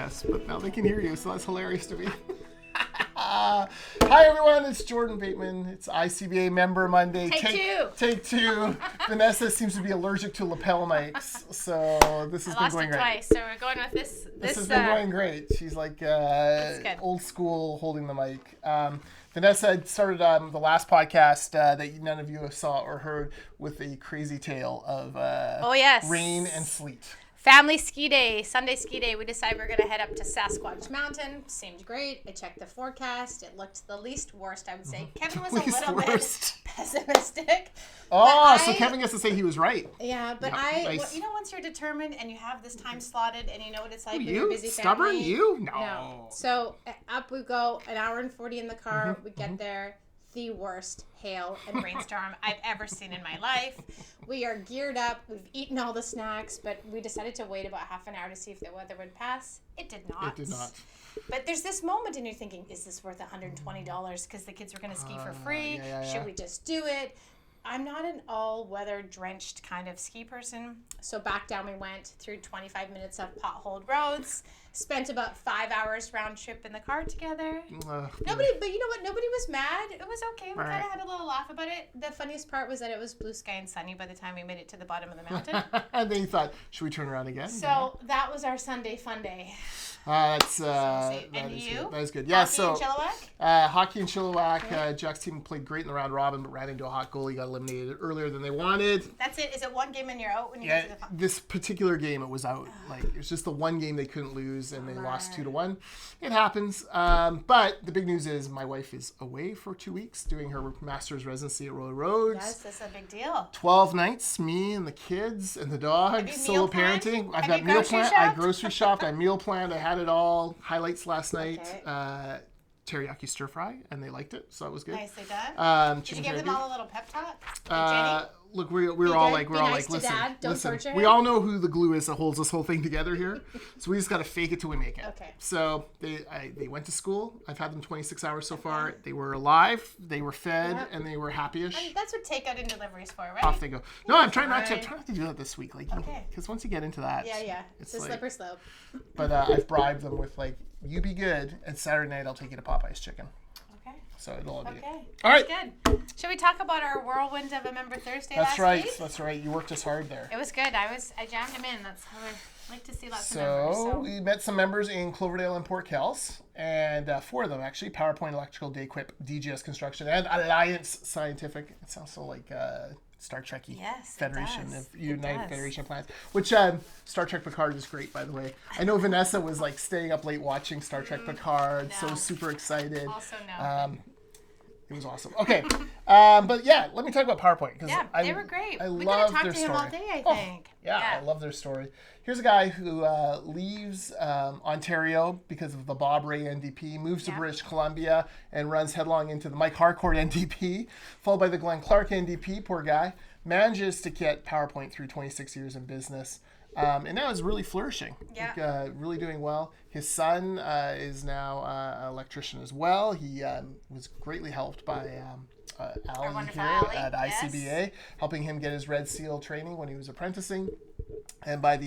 us, but now they can hear you, so that's hilarious to me. Hi everyone, it's Jordan Bateman. It's ICBA Member Monday. Take two. Vanessa seems to be allergic to lapel mics, so this has been going great. I lost it twice, so we're going with this. This has been going great. She's like old school holding the mic. Vanessa had started the last podcast that none of you saw or heard with a crazy tale of rain and sleet. Family ski day, Sunday ski day. We decided we're going to head up to Sasquatch Mountain. Seemed great. I checked the forecast. It looked the least worst, I would say. Kevin was a little bit pessimistic. So Kevin gets to say he was right. Yeah, but nice. Once you're determined and you have this time slotted and you know what it's like when you're a busy stubborn family. You? No. So up we go, an hour and 40 in the car. We get there. The worst hail and rainstorm I've ever seen in my life. We are geared up. We've eaten all the snacks, but we decided to wait about half an hour to see if the weather would pass. It did not. But there's this moment and you're thinking, is this worth $120 because the kids were going to ski for free? Should we just do it? I'm not an all-weather drenched kind of ski person. So back down we went through 25 minutes of potholed roads. Spent about 5 hours round trip in the car together. But you know what? Nobody was mad. It was okay. We kind of had a little laugh about it. The funniest part was that it was blue sky and sunny by the time we made it to the bottom of the mountain. And then you thought, should we turn around again? So that was our Sunday fun day. That is good. Yeah, Hockey and Chilliwack? Hockey and Chilliwack. Jack's team played great in the round robin, but ran into a hot goalie, got eliminated earlier than they wanted. That's it? Is it one game and you're out when you get to the this particular game, it was out. It was just the one game they couldn't lose, and they lost 2-1. It happens. But the big news is my wife is away for 2 weeks doing her master's residency at Royal Roads. Yes, that's a big deal. 12 nights, me and the kids and the dog, solo parenting. I've got meal plan. I grocery shopped. I meal planned. I had it all. Highlights last night. Okay. Teriyaki stir fry, and they liked it, so that was good. Nicely done. Did you give them all a little pep talk? Look, we're all like, listen, Dad. Don't torture him. We all know who the glue is that holds this whole thing together here, so we just got to fake it till we make it. Okay. So they went to school. I've had them 26 hours so far. They were alive, they were fed, and they were happy-ish. I mean, that's what takeout and delivery is for, right? Off they go. No, I'm trying not to do that this week, because once you get into that, it's a slippery slope. But I've bribed them with you be good, and Saturday night I'll take you to Popeye's Chicken. So it'll all be all right. Good. Should we talk about our whirlwind of a Member Thursday last week? That's right. You worked us hard there. It was good. I jammed them in. That's how I like to see lots of members. So we met some members in Cloverdale and Port Kells, and 4 of them actually: PowerPoint Electrical, Dayquip, DGS Construction, and Alliance Scientific. It sounds so like Star Trek-y. Yes, Federation of United Federation of Planets. Which Star Trek Picard is great, by the way. I know Vanessa was staying up late watching Star Trek Picard, so super excited. Also no. It was awesome. Okay, but yeah, let me talk about PowerPoint because they were great. I love their story. We could have talked to him all day, I think. I love their story. Here's a guy who leaves Ontario because of the Bob Ray NDP, moves to British Columbia, and runs headlong into the Mike Harcourt NDP, followed by the Glenn Clark NDP. Poor guy manages to get PowerPoint through 26 years in business. And now is really flourishing, really doing well. His son is now an electrician as well. He was greatly helped by Ali here at ICBA, helping him get his Red Seal training when he was apprenticing, and by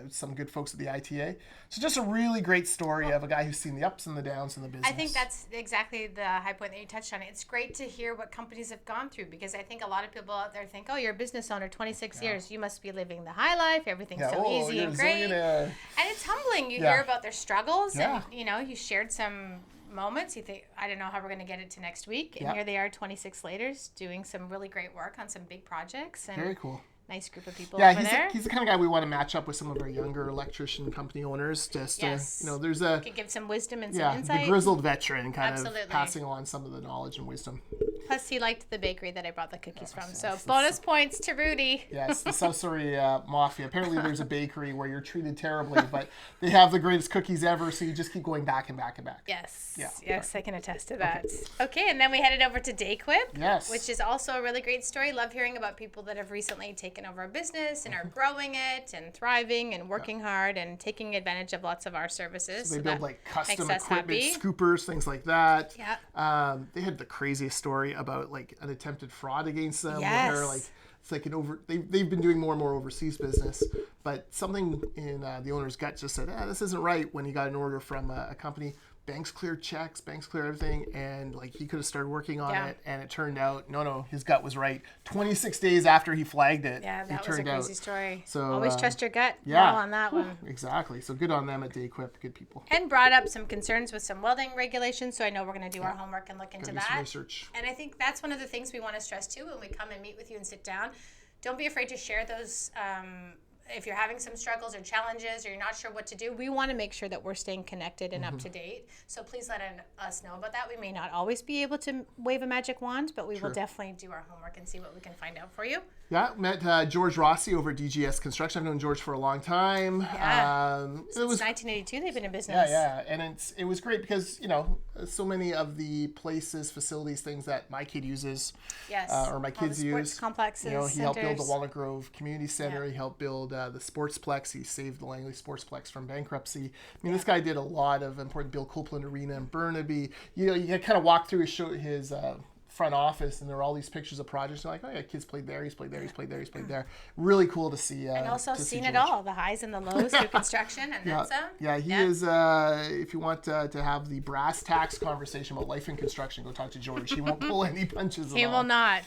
some good folks at the ITA. So just a really great story of a guy who's seen the ups and the downs in the business. I think that's exactly the high point that you touched on. It's great to hear what companies have gone through, because I think a lot of people out there think, oh, you're a business owner, 26 years, you must be living the high life, everything's so easy and great. And it's humbling. You hear about their struggles, and you shared some moments. You think, I don't know how we're going to get it to next week, and here they are 26 later doing some really great work on some big projects. And very cool. Nice group of people over there. He's the kind of guy we want to match up with some of our younger electrician company owners. Just there's a could give some wisdom and some insight. The grizzled veteran kind of passing along some of the knowledge and wisdom. Plus, he liked the bakery that I brought the cookies from. So bonus points to Rudy. Yes, the South Surrey Mafia. Apparently, there's a bakery where you're treated terribly, but they have the greatest cookies ever, so you just keep going back and back and back. Yes. Yeah. Yes, I can attest to that. Okay, and then we headed over to Dayquip. Yes. Which is also a really great story. Love hearing about people that have recently taken over a business and are growing it and thriving and working hard and taking advantage of lots of our services. So they build like custom equipment, scoopers, things like that. Yeah. They had the craziest story about like an attempted fraud against them. Yes. Where like it's like they've been doing more and more overseas business, but something in the owner's gut just said, this isn't right when he got an order from a company. Banks cleared checks, banks cleared everything, and like he could have started working on it, and it turned out no, his gut was right. 26 days after he flagged it, that was a crazy story. So always trust your gut. Yeah, on that one. Exactly. So good on them at Dayquip, good people. And brought up some concerns with some welding regulations, so I know we're going to do our homework and look into that. Some research. And I think that's one of the things we want to stress too when we come and meet with you and sit down. Don't be afraid to share those. If you're having some struggles or challenges or you're not sure what to do, we want to make sure that we're staying connected and up to date. So please let us know about that. We may not always be able to wave a magic wand, but we will definitely do our homework and see what we can find out for you. Yeah, met George Rossi over at DGS Construction. I've known George for a long time. Yeah. Since 1982, they've been in business. Yeah, and it was great because, so many of the places, facilities, things that my kid uses, or my kids use. Complexes, he helped build the Walnut Grove Community Center. He helped build the Sportsplex. He saved the Langley Sportsplex from bankruptcy. I mean, this guy did a lot of important. Bill Copeland Arena in Burnaby. You kind of walk through his front office, and there are all these pictures of projects. You're like, oh yeah, kids played there, he's played there, he's played there, he's played there. Really cool to see. And also seen it all, the highs and the lows through construction and then some. Yeah, he is, if you want to have the brass tacks conversation about life in construction, go talk to George. He won't pull any punches He will not.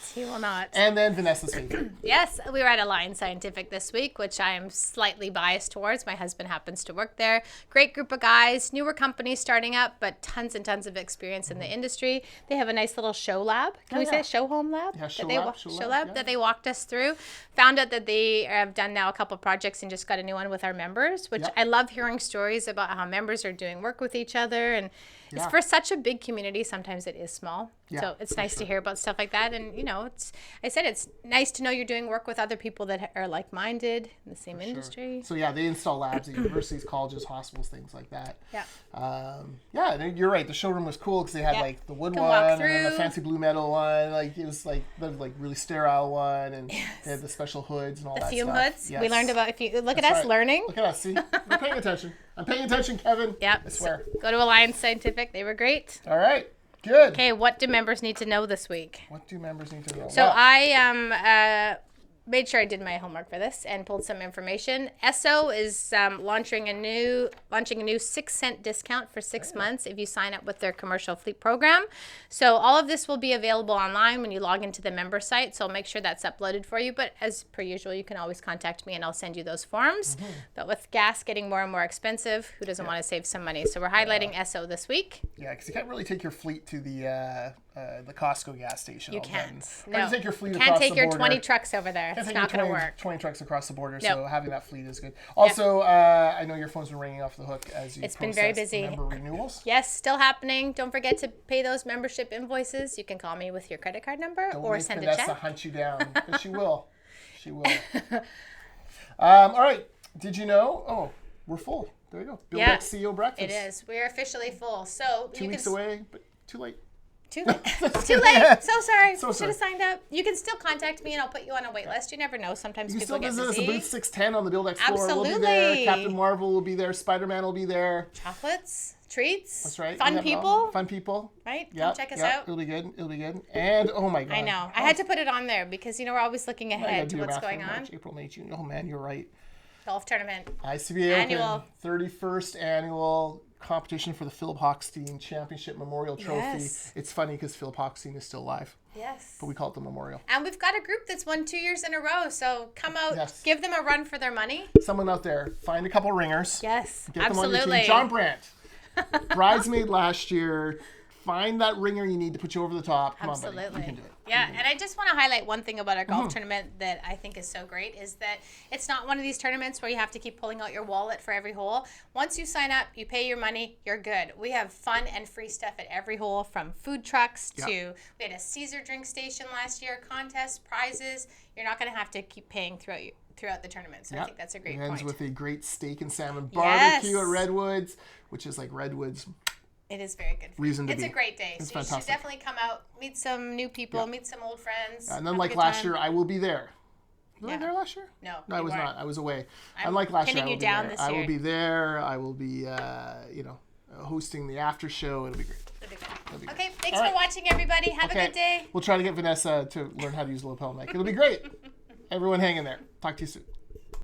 And then Vanessa's favorite. Yes, we were at Alliance Scientific this week, which I am slightly biased towards. My husband happens to work there. Great group of guys, newer company starting up, but tons and tons of experience in the industry. They have a nice little show lab. Can we say show home lab? Yeah, show lab that they walked us through. Found out that they have done now a couple projects and just got a new one with our members, which I love hearing stories about how members are doing work with each other. And it's for such a big community. Sometimes it is small. So it's nice to hear about stuff like that. And, it's nice to know you're doing work with other people that are like-minded in the same industry. So, they install labs at universities, colleges, hospitals, things like that. Yeah. And you're right. The showroom was cool because they had, like, the wood one and then the fancy blue metal one. Like, it was, like, the really sterile one. And they had the special hoods and all that stuff. The fume hoods. Yes. We learned about, if you look at us learning. Look at us. See? I'm paying attention. I'm paying attention, Kevin. Yep. I swear. So go to Alliance Scientific. They were great. All right. Good. Okay, what do members need to know this week? What do members need to know? So I made sure I did my homework for this and pulled some information. Esso is launching a new 6-cent discount for 6 months if you sign up with their commercial fleet program. So all of this will be available online when you log into the member site. So I'll make sure that's uploaded for you. But as per usual, you can always contact me and I'll send you those forms. But with gas getting more and more expensive, who doesn't want to save some money? So we're highlighting Esso this week. Yeah, because you can't really take your fleet to the Costco gas station. You can't. No. Take your fleet can't across take the your border. 20 trucks over there. It's not going to work. 20 trucks across the border, Nope. so having that fleet is good. Also, I know your phone's been ringing off the hook as you It's been very busy. Member renewals. Yes, still happening. Don't forget to pay those membership invoices. You can call me with your credit card number or send a check. Vanessa hunt you down, because she will. She will. All right. Did you know? Oh, we're full. There you go. Buildex CEO breakfast. It is. We're officially full. So 2 weeks away, but too late. Too late. So sorry. Should have signed up. You can still contact me and I'll put you on a wait list. You never know. Sometimes people get busy. You can still visit us at booth 610 on the Buildex floor. Absolutely. We'll be there. Captain Marvel will be there. Spider-Man will be there. Chocolates, treats. That's right. Fun people. Fun people. Right? Come check us out. It'll be good. It'll be good. And oh my God. I know. I had to put it on there because we're always looking ahead to what's going on. March, April, May, June. Oh man, you're right. Golf tournament. ICBA Annual. Open. 31st annual competition for the Philip Hochstein Championship Memorial Trophy. Yes. It's funny because Philip Hochstein is still alive. Yes. But we call it the Memorial. And we've got a group that's won 2 years in a row. So come out, give them a run for their money. Someone out there, find a couple ringers. Yes, get absolutely. Them on your team. John Brandt, bridesmaid last year. Find that ringer you need to put you over the top. Come Absolutely. on, buddy. You can do it. Yeah, and I just want to highlight one thing about our golf tournament that I think is so great is that it's not one of these tournaments where you have to keep pulling out your wallet for every hole. Once you sign up, you pay your money, you're good. We have fun and free stuff at every hole, from food trucks to, we had a Caesar drink station last year, contests, prizes. You're not going to have to keep paying throughout the tournament. So I think that's a great point. It ends with a great steak and salmon barbecue at Redwoods, which is like Redwoods. It is very good. It's a great day. It's so fantastic. You should definitely come out, meet some new people, meet some old friends. And then like last year, I will be there. Was I there last year? No, I was not. I was away. Unlike last year, I will be there. This year. I will be there. I will be, hosting the after show. It'll be great. It'll be good. Okay, thanks for watching, everybody. Have a good day. We'll try to get Vanessa to learn how to use the lapel mic. It'll be great. Everyone hang in there. Talk to you soon.